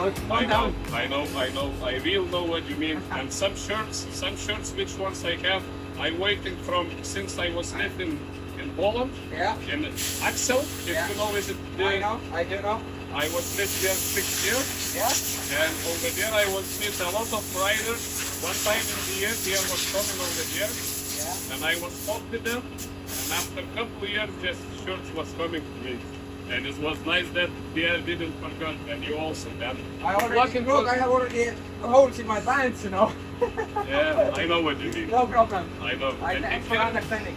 I calm down. know. I really know what you mean. And some shirts, which ones I have, I'm waiting from since I was living in Poland. Yeah. In Axel, if Yeah. you know, is it? I know. I do know. I was lived there 6 years. Yeah. And over there I was with a lot of riders. One time in the year, there was coming over there. Yeah. And I was talk with them. And after a couple of years, just shirts was coming to me. And it was nice that they didn't forget, and you also. And I already looking look, for- I have already holes in my pants, you know. Yeah, I know what you mean. No problem. I know. And Thanks it for can- understanding.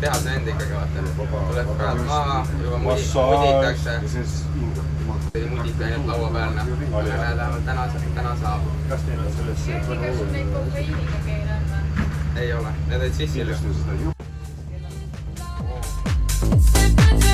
Teha see enda ikkagi vaata. Tuleb pead maha, juba muditakse. Mudid ainult laua peal, noh. Lähevad täna saab. Kas teil on selles Kas neid kofeiiniga keele on? Ei ole, need olid sissi lühtud. Sometimes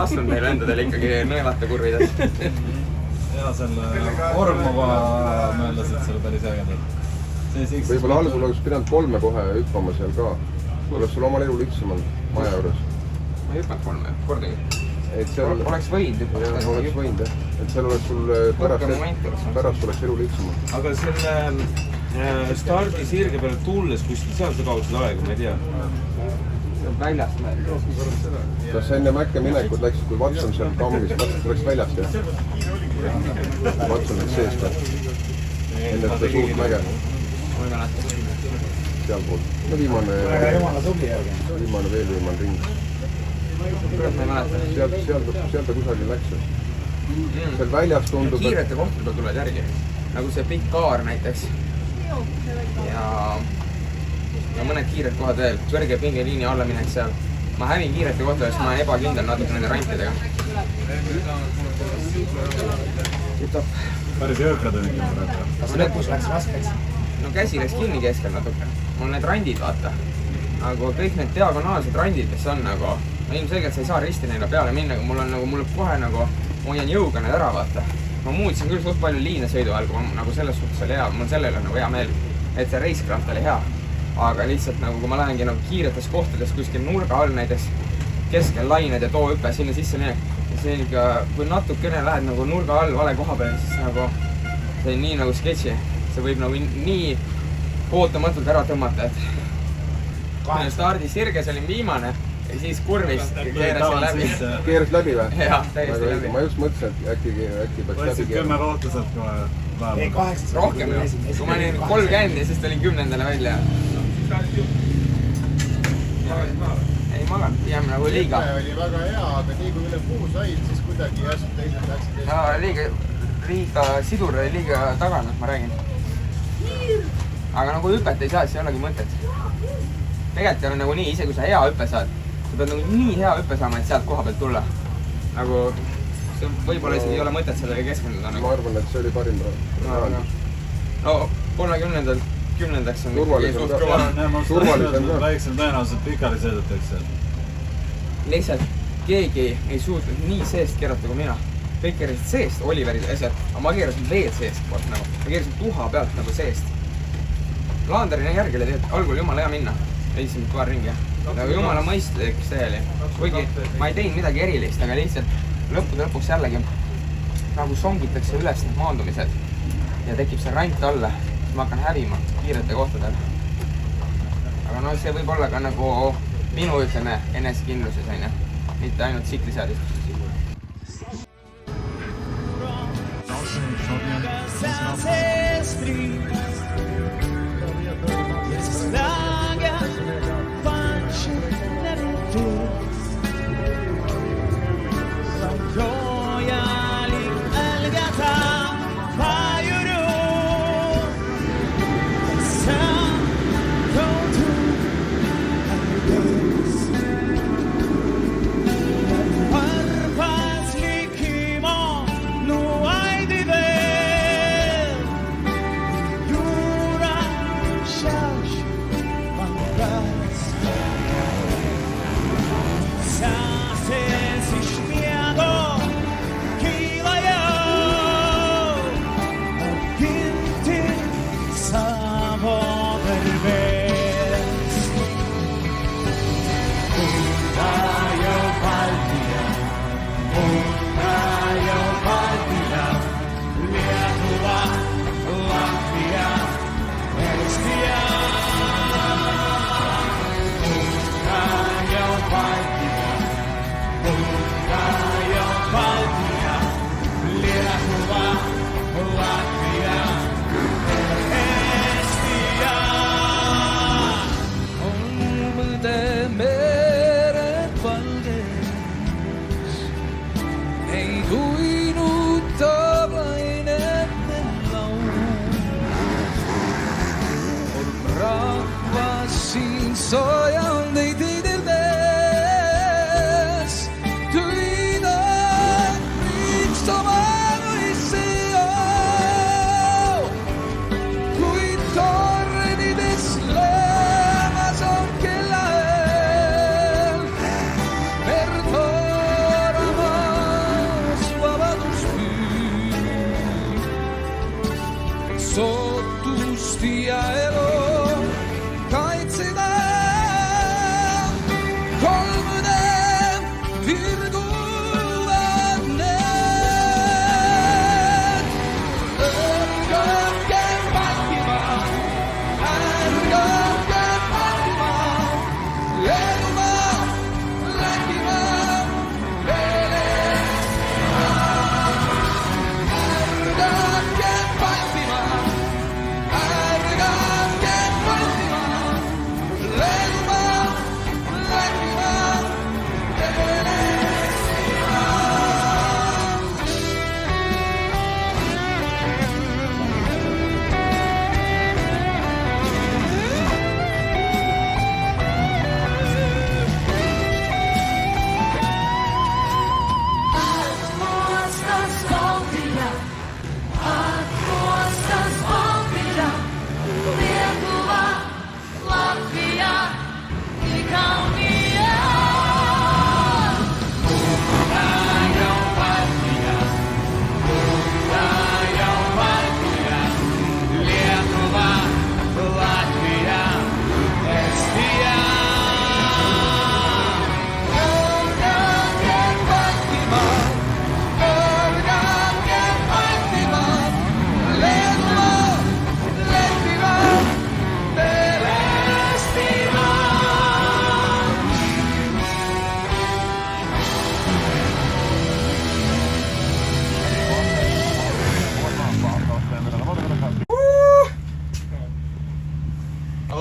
lasknud neil endadel ikkagi nõelata kurvides. Ja selle ormava möödas, et see oli päris ägedalt. Võib-olla algul oleks pidanud 3 kohe hüppama seal ka. Oleks sul omal elu lihtsam olnud maja juures. Ma ei hüppanud 3 kordagi. Oleks võinud hüppata. Oleks võinud, jah. Et seal oleks sul pärast oleks elu lihtsam. Aga selle stardi sirge peale tulles kuskil seal sa kaotasid aega, ma ei tea. Väljas. Kas enne Mäkke minekut läksid, kui Watson seal kammis, Watson läks väljast, jah? Watson läks seest, enne seda suurt mäge. Ma ei mäleta. Sealpool. No viimane ring. Kuidas ma ei mäleta? Seal ta kusagil läks. Seal väljas tundub, kiirete kohtade tuled järgi. Nagu see pikk kaar näiteks. Ja mõned kiired kohad veel. Kõrge pingeliini alla minek seal. Ma hävin kiirete kohtades, ma olen ebakindel natuke nende rantidega. Päris jõõkad on ikka. Kas lõpus läks raskeks? No käsi läks kinni keskel natuke. Mul need randid, vaata. Nagu kõik need diagonaalsed randid, mis on nagu... Ilmselgelt sa ei saa risti neile peale minna, aga mul kohe nagu... Ma hoian jõuga need ära, vaata. Ma muutsin küll suht palju liine sõidu ajal, kui ma selles suhtes oli hea. Mul sellele nagu hea meel, et see Racecraft oli hea. Aga lihtsalt nagu, kui ma lähengi nagu kiiretes kohtades kuskil nurga all näiteks keskel lained ja too hüppe sinna sisse minek. Ja see on ikka, kui natukene lähed nagu nurga all vale koha peale, siis nagu see on nii nagu sketši. See võib nagu nii ootamatult ära tõmmata, et stardi sirges olin viimane ja siis kurvis keerasin läbi. Keeras läbi või? Jah, täiesti läbi. Ma just mõtlesin, et äkki peaks läbi keerama. 10 lootuselt kohe. Rohkem ju. Kui ma olin 30 ja siis tulin 10. välja. Ei maganud, pigem nagu liiga. Oli väga hea, aga nii kui üle puu said, siis kuidagi järsku teised läksid. No liiga sidur oli liiga taganud, ma räägin. Aga nagu hüpet ei saa, siis ei olegi mõtet. Tegelikult ei ole nagu nii, ise kui sa hea hüppe saad, sa pead nagu nii hea hüppe saama, et sealt koha pealt tulla. Nagu, see võib-olla isegi ei ole mõtet sellega keskenduda. Ma arvan, et see oli parim rahandus. No 30. 10. on turvalisem ka. Väiksem tõenäoliselt pikali sõidetakse. Lihtsalt keegi ei suutnud nii seest keerata kui mina. Kõik keerasid seest, Oliverid ja asjad, aga ma keerasin veel seest koht nagu. Ma keerasin tuha pealt nagu seest. Laanderina järgi oli tegelikult algul jumala hea minna. Esimene paar ringi. Aga jumala mõistlik see oli. Kuigi ma ei teinud midagi erilist, aga lihtsalt lõppude lõpuks jällegi nagu songitakse üles need maandumised ja tekib see rant alla. Ma hakkan hävima kiirete kohtadel. Aga no see võib olla ka nagu minu ütleme enesekindluses, mitte ainult tsikliseadistuses.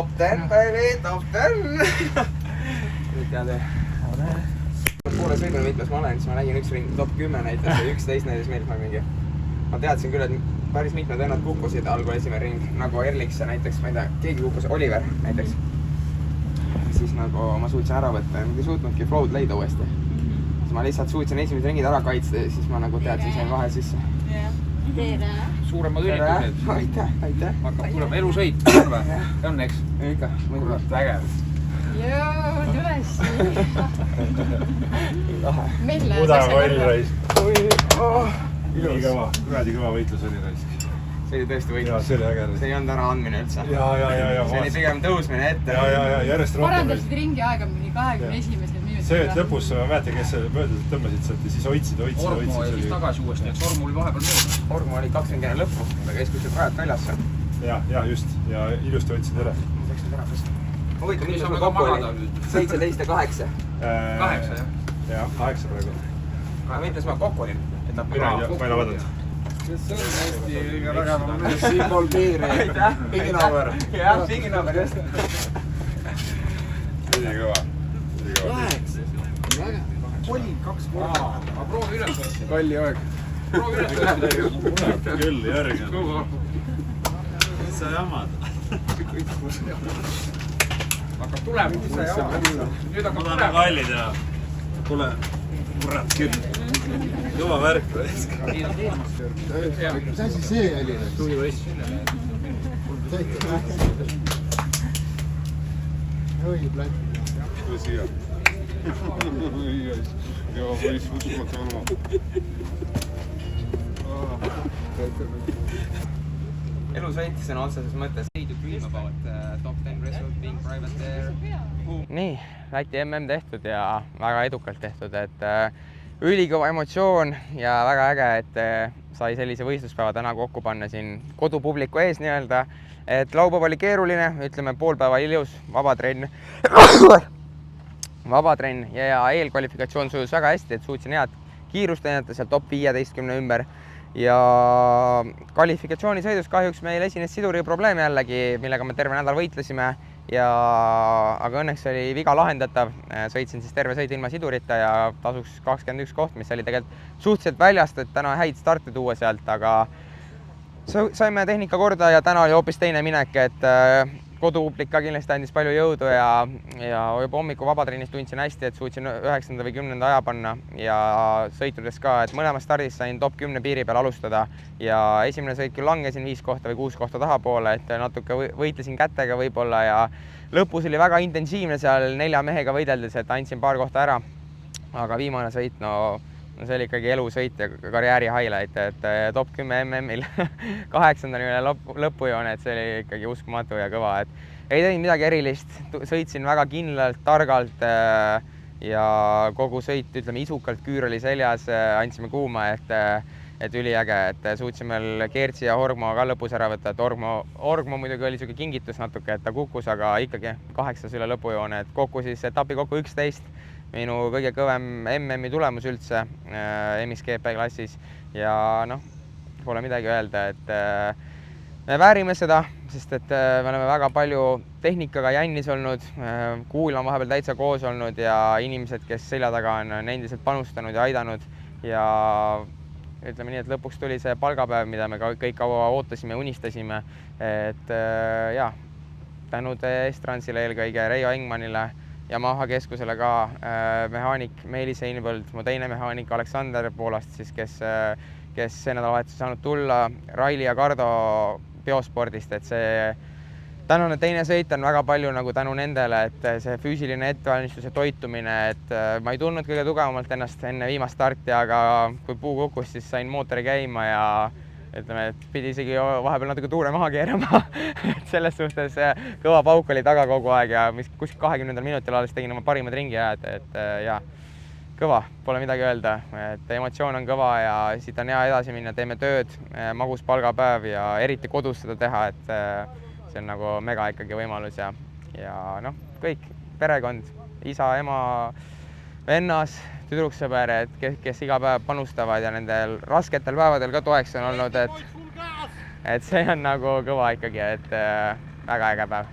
top 10, baby, top 10. Nüüd tead, poole sõidul mitmes ma olen, siis ma nägin üks ring top 10 näitas ja 11 näitas meelt mingi. Ma teadsin küll, et päris mitmed vennad kukkusid algul esimene ring, nagu Erlikse näiteks, ma ei tea, keegi kukkus, Oliver näiteks. Siis nagu ma suutsin ära võtta, ma ei suutnudki flow'd leida uuesti. Siis ma lihtsalt suutsin esimesed ringid ära kaitsta ja siis ma nagu teadsin, sain vahe sisse. Tere! Suuremad õnnitused. Aitäh. Hakkab tulema elusõit. Õnneks. Ikka, muidu. Vägev. Joo, tule siin! Mudakoll raisk. Nii kõva, kuradi kõva võitlus oli raisk. See oli tõesti Jaa, võitlus. see oli äge raisk. See ei olnud ära andmine üldse. Ja. See oli pigem tõusmine ette. Ja, järjest rohkem. Parandasid ringi aega mingi 21. minutit. See, et lõpus, ma mäletan, kes möödasid tõmbasid sealt ja siis hoidsid. Ormo ja siis tagasi uuesti, et Ormo oli vahepeal mööda. Ormo oli 20 enne lõppu, ta käis kuskilt rajalt väljas seal. Ja just, ja ilusti hoidsid ära. Huvitav, Ei mis saa sul väga kokku magada oli? nüüd. 17 ja 8. 8, jah? Jah, 8 praegu. Aga mitmes ma kokku olin? Ma ei ole vaadanud. See on hästi vägevam mees, Simbol Piiri. Aitäh! Piginauer. Jah, Piginauer, just. Kõva. Oli 2 korda. Aga proovi üles võtta. Kalli aeg. Proovi üles võtta. Küll, järgi. Mis sa jamad? Hakkab tulema. Nüüd hakkab tulema. Kalli teha. Kuule, kurat küll. Kõva värk. Mis asi see oli? Tuulivõist. Oi, plätt. Tule siia. Kõva võist, uskumatu olema. Elusõit sõna otseses mõttes. Dream about top 10 result being private there. Nii, Läti MM tehtud ja väga edukalt tehtud, et ülikõva emotsioon ja väga äge, et sai sellise võistluspäeva täna kokku panna siin kodupubliku ees nii-öelda. Et laupäev oli keeruline, ütleme pool päeva ilus, vabatrenn ja eelkvalifikatsioon sujus väga hästi, et suutsin head kiirust näidata seal top 15 ümber. Ja kvalifikatsioonisõidus kahjuks meil esines siduri probleem jällegi, millega me terve nädal võitlesime, aga õnneks oli viga lahendatav. Sõitsin siis terve sõit ilma sidurita ja tasuks 21 koht, mis oli tegelikult suhteliselt väljast, et täna häid starte tuua sealt, aga saime tehnika korda ja täna oli hoopis teine minek, et kodupublik ka kindlasti andis palju jõudu ja juba hommiku vabatrennis tundsin hästi, et suutsin 9. või 10. aja panna ja sõitudes ka, et mõlemas stardis sain top 10 piiri peal alustada ja esimene sõit küll langesin 5 kohta või 6 kohta tahapoole, et natuke võitlesin kätega võib-olla ja lõpus oli väga intensiivne seal 4 mehega võideldes, et andsin paar kohta ära, aga viimane sõit, no see oli ikkagi elusõit ja karjääri highlight, et top 10 MM-il 8. lõpujoone, et see oli ikkagi uskumatu ja kõva, et ei teinud midagi erilist, sõitsin väga kindlalt, targalt ja kogu sõit, ütleme, isukalt, küür oli seljas, andsime kuuma, et üliäge, et suutsime Keertsi ja Horgmo ka lõpus ära võtta, et Horgmo muidugi oli selline kingitus natuke, et ta kukkus, aga ikkagi 8. üle lõpujoone, et kokku siis etapi kokku 11. Minu kõige kõvem MM-i tulemus üldse MXGP klassis ja noh, pole midagi öelda, et me väärime seda, sest et me oleme väga palju tehnikaga jännis olnud, kuul on vahepeal täitsa koos olnud ja inimesed, kes selja taga on endiselt panustanud ja aidanud ja ütleme nii, et lõpuks tuli see palgapäev, mida me kõik kaua ootasime ja unistasime, et jah, tänud Estransile eelkõige, Reijo Engmanile, Yamaha keskusele ka, mehaanik Meelis Einvõld, mu teine mehaanik Aleksander Poolast, siis, kes see nädalavahetus saanud tulla, Raili ja Kardo Biospordist, et see tänane teine sõit on väga palju nagu tänu nendele, et see füüsiline ettevalmistus ja toitumine, et ma ei tundnud kõige tugevamalt ennast enne viimast starti, aga kui puu kukkus, siis sain mootori käima ja ütleme, et pidi isegi vahepeal natuke tuure maha keerama. Selles suhtes kõva pauk oli taga kogu aeg ja kuskil 20. minutil alles tegin oma parimad ringiajad, et ja kõva, pole midagi öelda, et emotsioon on kõva ja siit on hea edasi minna, teeme tööd, magus palgapäev ja eriti kodus seda teha, et see on nagu mega ikkagi võimalus ja noh, kõik, perekond, isa, ema, vennas, tüdruksõber, et kes iga päev panustavad ja nendel rasketel päevadel ka toeks on olnud, et see on nagu kõva ikkagi, et väga äge päev.